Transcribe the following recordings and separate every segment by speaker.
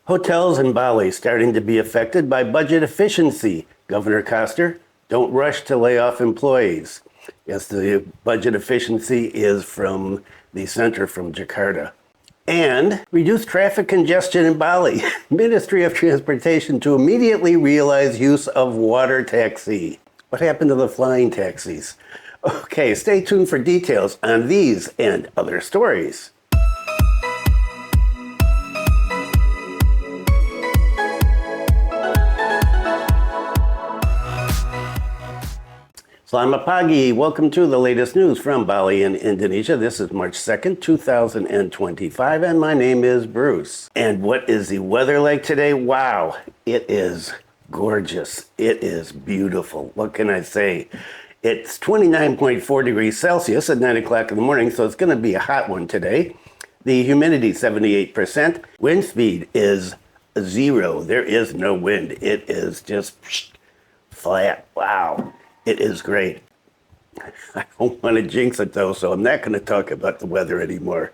Speaker 1: Hotels in Bali starting to be affected by budget efficiency. Governor Koster, don't rush to lay off employees. Yes, the budget efficiency is from the center from Jakarta. And reduce traffic congestion in Bali. Ministry of Transportation to immediately realize use of water taxi. What happened to the flying taxis? Okay, stay tuned for details on these and other stories. Selamat pagi. Welcome to the latest news from Bali in Indonesia. This is March 2nd, 2025, and my name is Bruce. And what is the weather like today? Wow, it is gorgeous. It is beautiful. What can I say? It's 29.4 degrees Celsius at 9 o'clock in the morning, so it's going to be a hot one today. The humidity, 78%. Wind speed is 0. There is no wind. It is just flat. Wow. It is great. I don't want to jinx it though, so I'm not going to talk about the weather anymore.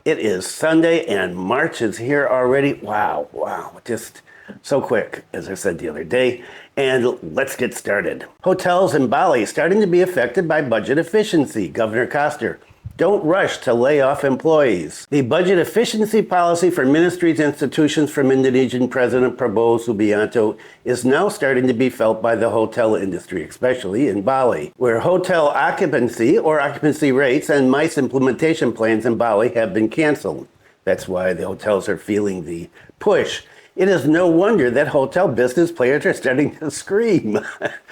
Speaker 1: It is Sunday and March is here already. Wow, just so quick, as I said the other day. And let's get started. Hotels in Bali starting to be affected by budget efficiency. Governor Koster, don't rush to lay off employees. The budget efficiency policy for Ministries institutions from Indonesian President Prabowo Subianto is now starting to be felt by the hotel industry, especially in Bali, where hotel occupancy or occupancy rates and MICE implementation plans in Bali have been canceled. That's why the hotels are feeling the push. It is no wonder that hotel business players are starting to scream.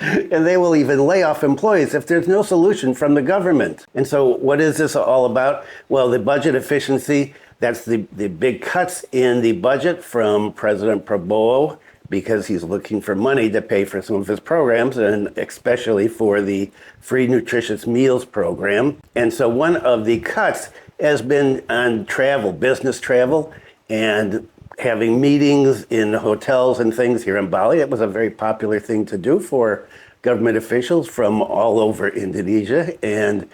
Speaker 1: And they will even lay off employees if there's no solution from the government. And so what is this all about? Well, the budget efficiency, that's the big cuts in the budget from President Prabowo, because he's looking for money to pay for some of his programs, and especially for the free nutritious meals program. And so one of the cuts has been on travel, business travel, and having meetings in hotels and things here in Bali. It was a very popular thing to do for government officials from all over Indonesia, and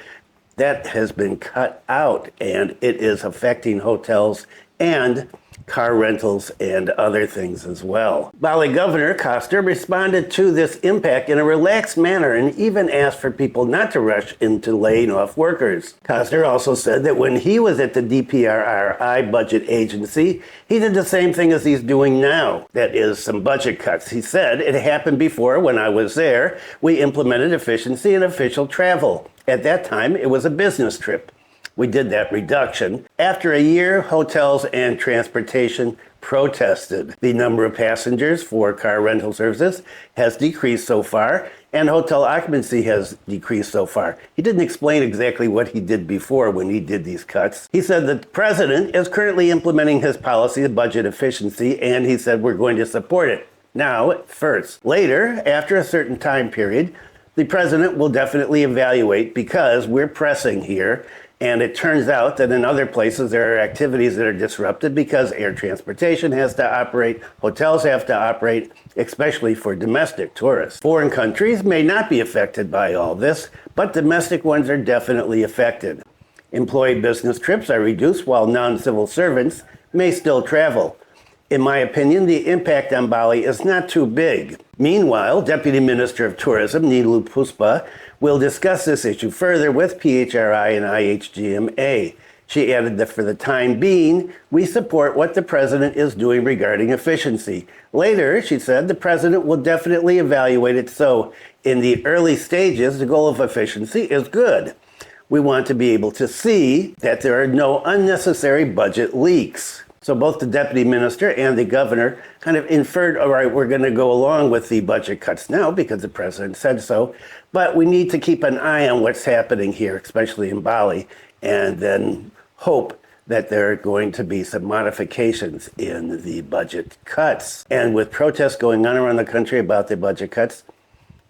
Speaker 1: that has been cut out, and it is affecting hotels and car rentals and other things as well. Bali Governor Koster responded to this impact in a relaxed manner and even asked for people not to rush into laying off workers. Koster also said that when he was at the DPRRI budget agency, he did the same thing as he's doing now. That is, some budget cuts. He said, it happened before when I was there. We implemented efficiency in official travel. At that time, it was a business trip. We did that reduction. After a year, hotels and transportation protested. The number of passengers for car rental services has decreased so far, and hotel occupancy has decreased so far. He didn't explain exactly what he did before when he did these cuts. He said the president is currently implementing his policy of budget efficiency, and he said we're going to support it. Now, first. Later, after a certain time period, the president will definitely evaluate, because we're pressing here. And it turns out that in other places there are activities that are disrupted because air transportation has to operate, hotels have to operate, especially for domestic tourists. Foreign countries may not be affected by all this, but domestic ones are definitely affected. Employee business trips are reduced while non-civil servants may still travel. In my opinion, the impact on Bali is not too big. Meanwhile, Deputy Minister of Tourism, Nilu Puspa, will discuss this issue further with PHRI and IHGMA. She added that for the time being, we support what the president is doing regarding efficiency. Later, she said, the president will definitely evaluate it. So in the early stages, the goal of efficiency is good. We want to be able to see that there are no unnecessary budget leaks. So both the deputy minister and the governor kind of inferred, all right, we're going to go along with the budget cuts now because the president said so, but we need to keep an eye on what's happening here, especially in Bali, and then hope that there are going to be some modifications in the budget cuts. And with protests going on around the country about the budget cuts,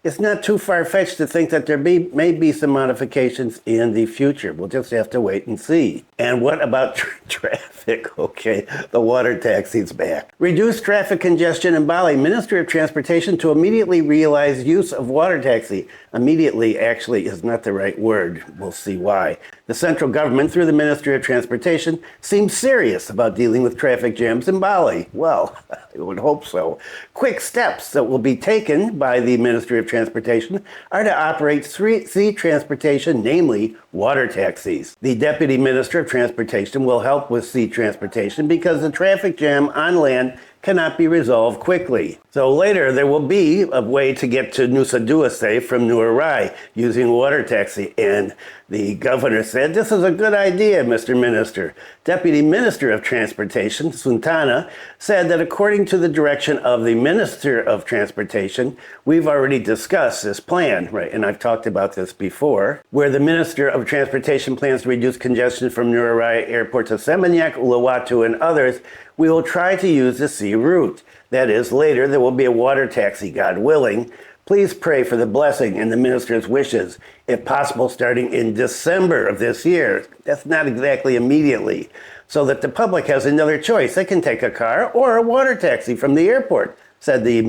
Speaker 1: it's not too far-fetched to think that there may be some modifications in the future. We'll just have to wait and see. And what about traffic? Okay, the water taxi's back. Reduce traffic congestion in Bali. Ministry of Transportation to immediately realize use of water taxi. Immediately actually is not the right word. We'll see why. The central government, through the Ministry of Transportation, seems serious about dealing with traffic jams in Bali. Well, I would hope so. Quick steps that will be taken by the Ministry of Transportation are to operate sea transportation, namely water taxis. The Deputy Minister of Transportation will help with sea transportation because the traffic jam on land cannot be resolved quickly. So later there will be a way to get to Nusa Dua, say, from Nuwara Rai using water taxi. And the governor said, this is a good idea, Mr. Minister. Deputy Minister of Transportation, Suntana, said that according to the direction of the Minister of Transportation, we've already discussed this plan, right? And I've talked about this before, where the Minister of Transportation plans to reduce congestion from Nuwara Rai Airport to Seminyak, Uluwatu, and others. We will try to use the sea route. That is, later there will be a water taxi, God willing. Please pray for the blessing and the minister's wishes, if possible starting in December of this year. That's not exactly immediately, so that the public has another choice. They can take a car or a water taxi from the airport, said the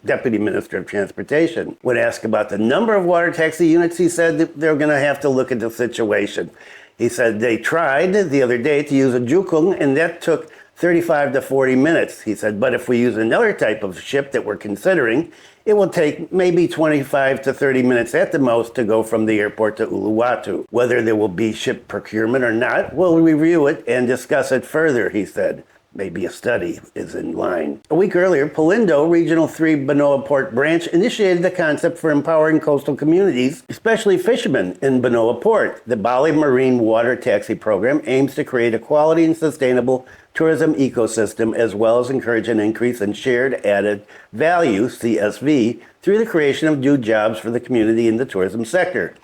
Speaker 1: Deputy Minister of Transportation. When asked about the number of water taxi units, he said that they're going to have to look at the situation. He said they tried the other day to use a jukung, and that took 35 to 40 minutes. He said, but if we use another type of ship that we're considering, it will take maybe 25 to 30 minutes at the most to go from the airport to Uluwatu. Whether there will be ship procurement or not, we'll review it and discuss it further, he said. Maybe a study is in line. A week earlier, Polindo Regional 3 Benoa Port Branch initiated the concept for empowering coastal communities, especially fishermen in Benoa Port. The Bali Marine Water Taxi Program aims to create a quality and sustainable tourism ecosystem, as well as encourage an increase in shared added value, CSV, through the creation of new jobs for the community in the tourism sector.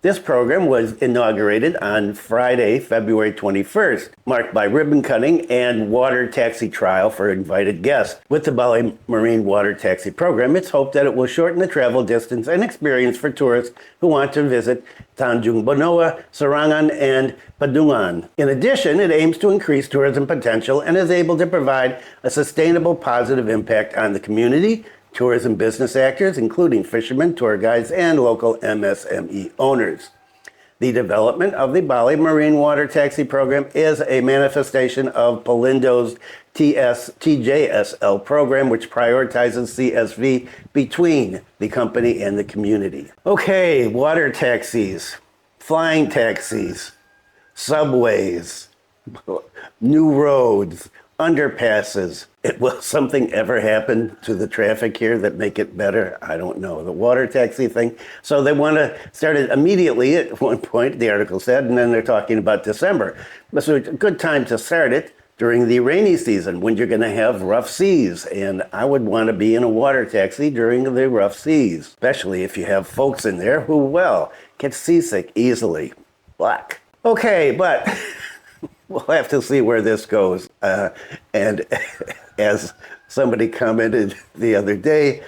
Speaker 1: This program was inaugurated on Friday, February 21st, marked by ribbon cutting and water taxi trial for invited guests. With the Bali Marine Water Taxi Program, it's hoped that it will shorten the travel distance and experience for tourists who want to visit Tanjung Benoa, Serangan, and Padungan. In addition, it aims to increase tourism potential and is able to provide a sustainable positive impact on the community, tourism business actors, including fishermen, tour guides, and local MSME owners. The development of the Bali Marine Water Taxi Program is a manifestation of Polindo's TJSL program, which prioritizes CSV between the company and the community. Okay, water taxis, flying taxis, subways, new roads, underpasses. Will something ever happen to the traffic here that make it better? I don't know. The water taxi thing. So they want to start it immediately at one point, the article said, and then they're talking about December. So it's a good time to start it during the rainy season when you're going to have rough seas. And I would want to be in a water taxi during the rough seas, especially if you have folks in there who, well, get seasick easily. Black. Okay, but we'll have to see where this goes. And as somebody commented the other day,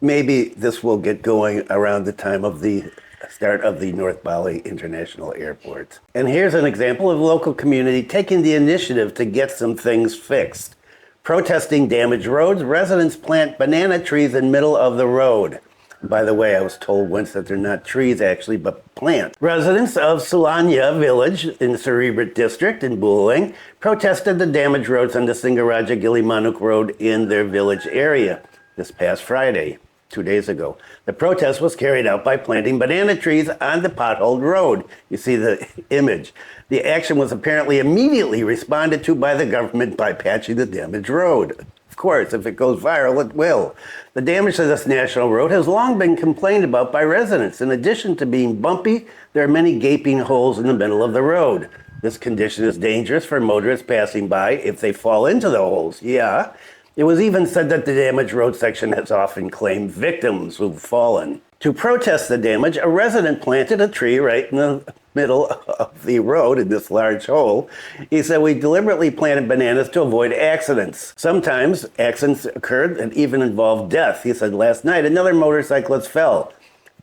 Speaker 1: maybe this will get going around the time of the start of the North Bali International Airport. And here's an example of a local community taking the initiative to get some things fixed. Protesting damaged roads, residents plant banana trees in middle of the road. By the way, I was told once that they're not trees actually, but plants. Residents of Sulanyah Village in the Seririt District in Buleleng protested the damaged roads on the Singaraja-Gilimanuk road in their village area this past Friday, 2 days ago. The protest was carried out by planting banana trees on the potholed road. You see the image. The action was apparently immediately responded to by the government by patching the damaged road. Of course, if it goes viral, it will. The damage to this national road has long been complained about by residents. In addition to being bumpy, there are many gaping holes in the middle of the road. This condition is dangerous for motorists passing by if they fall into the holes. Yeah. It was even said that the damaged road section has often claimed victims who've fallen. To protest the damage, a resident planted a tree right in the middle of the road in this large hole. He said, we deliberately planted bananas to avoid accidents. Sometimes accidents occurred and even involved death. He said, last night another motorcyclist fell.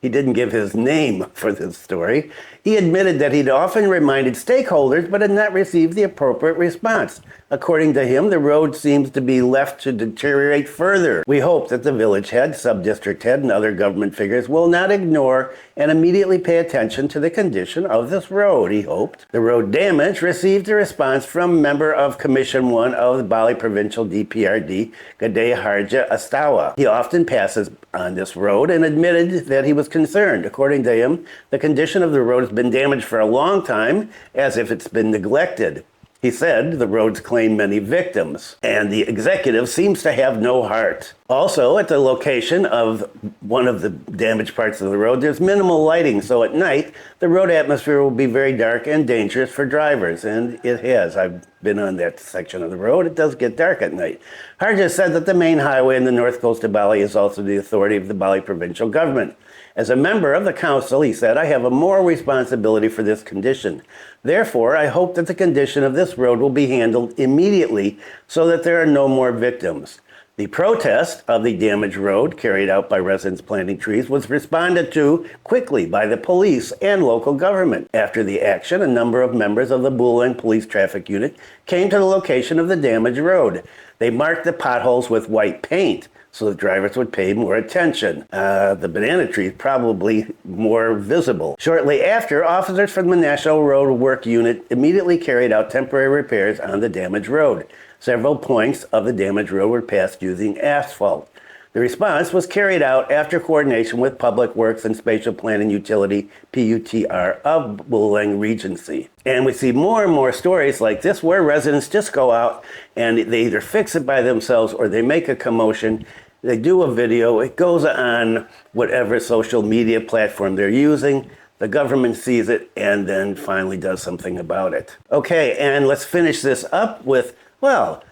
Speaker 1: He didn't give his name for this story. He admitted that he'd often reminded stakeholders but had not received the appropriate response. According to him, the road seems to be left to deteriorate further. We hope that the village head, sub-district head, and other government figures will not ignore and immediately pay attention to the condition of this road, he hoped. The road damage received a response from member of Commission 1 of the Bali Provincial DPRD, Gede Harja Astawa. He often passes on this road and admitted that he was concerned. According to him, the condition of the road has been damaged for a long time, as if it's been neglected. He said the roads claim many victims, and the executive seems to have no heart. Also, at the location of one of the damaged parts of the road, there's minimal lighting, so at night, the road atmosphere will be very dark and dangerous for drivers, and it has. I've been on that section of the road. It does get dark at night. Harja said that the main highway in the north coast of Bali is also the authority of the Bali provincial government. As a member of the council, he said, I have a moral responsibility for this condition. Therefore, I hope that the condition of this road will be handled immediately so that there are no more victims. The protest of the damaged road carried out by residents planting trees was responded to quickly by the police and local government. After the action, a number of members of the Buleleng Police Traffic Unit came to the location of the damaged road. They marked the potholes with white paint so the drivers would pay more attention. The banana tree is probably more visible. Shortly after, officers from the National Road Work Unit immediately carried out temporary repairs on the damaged road. Several points of the damaged road were passed using asphalt. The response was carried out after coordination with Public Works and Spatial Planning Utility, PUTR, of Buleleng Regency. And we see more and more stories like this where residents just go out and they either fix it by themselves or they make a commotion. They do a video, it goes on whatever social media platform they're using. The government sees it and then finally does something about it. Okay, and let's finish this up with, well,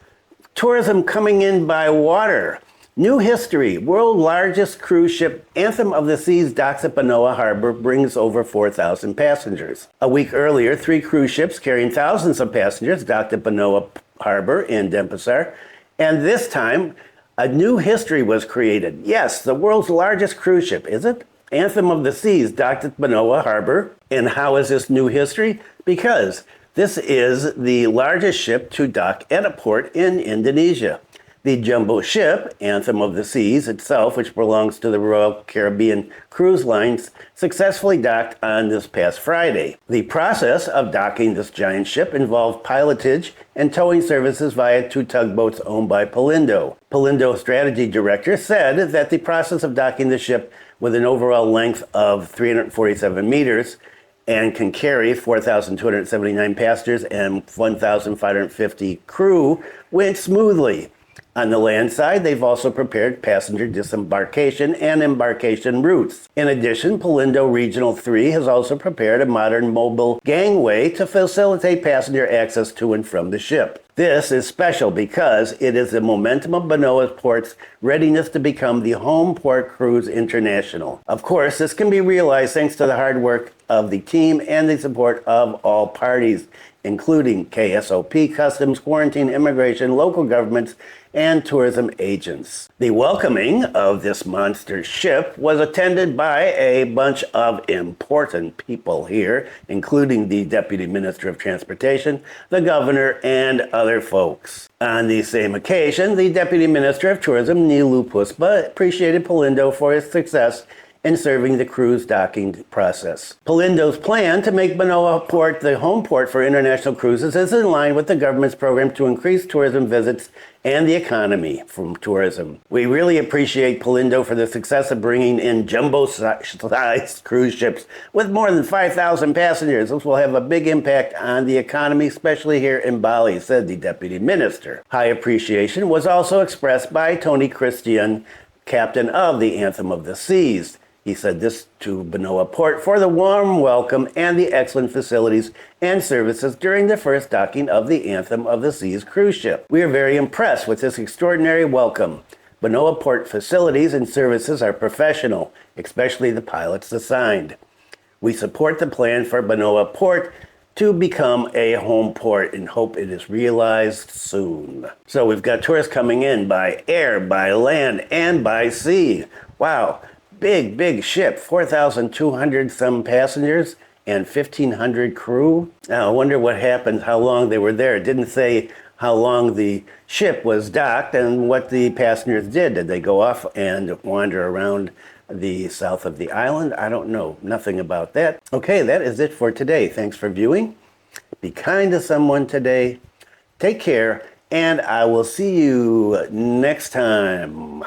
Speaker 1: tourism coming in by water. New history. World largest cruise ship Anthem of the Seas docks at Benoa Harbor brings over 4,000 passengers. A week earlier, 3 cruise ships carrying thousands of passengers docked at Benoa Harbor in Denpasar. And this time, a new history was created. Yes, the world's largest cruise ship, is it? Anthem of the Seas docked at Benoa Harbor. And how is this new history? Because this is the largest ship to dock at a port in Indonesia. The jumbo ship, Anthem of the Seas itself, which belongs to the Royal Caribbean Cruise Lines, successfully docked on this past Friday. The process of docking this giant ship involved pilotage and towing services via 2 tugboats owned by Polindo. Polindo's strategy director said that the process of docking the ship with an overall length of 347 meters and can carry 4,279 passengers and 1,550 crew went smoothly. On the land side, they've also prepared passenger disembarkation and embarkation routes. In addition, Polindo Regional 3 has also prepared a modern mobile gangway to facilitate passenger access to and from the ship. This is special because it is the momentum of Benoa Port's readiness to become the home port cruise international. Of course, this can be realized thanks to the hard work of the team and the support of all parties, including KSOP, Customs, Quarantine, Immigration, local governments, and tourism agents. The welcoming of this monster ship was attended by a bunch of important people here, including the Deputy Minister of Transportation, the Governor, and other folks. On the same occasion, the Deputy Minister of Tourism, Nilu Puspa, appreciated Polindo for its success in serving the cruise docking process. Polindo's plan to make Benoa Port the home port for international cruises is in line with the government's program to increase tourism visits and the economy from tourism. We really appreciate Polindo for the success of bringing in jumbo-sized cruise ships with more than 5,000 passengers. This will have a big impact on the economy, especially here in Bali, said the Deputy Minister. High appreciation was also expressed by Tony Christian, captain of the Anthem of the Seas. He said this to Benoa Port for the warm welcome and the excellent facilities and services during the first docking of the Anthem of the Seas cruise ship. We are very impressed with this extraordinary welcome. Benoa Port facilities and services are professional, especially the pilots assigned. We support the plan for Benoa Port to become a home port and hope it is realized soon. So we've got tourists coming in by air, by land, and by sea. Wow, big ship, 4,200 some passengers and 1,500 crew. Now, I wonder what happened, how long they were there. It didn't say how long the ship was docked and what the passengers did. Did they go off and wander around the south of the island? I don't know. Nothing about that. Okay, that is it for today. Thanks for viewing. Be kind to someone today. Take care, and I will see you next time.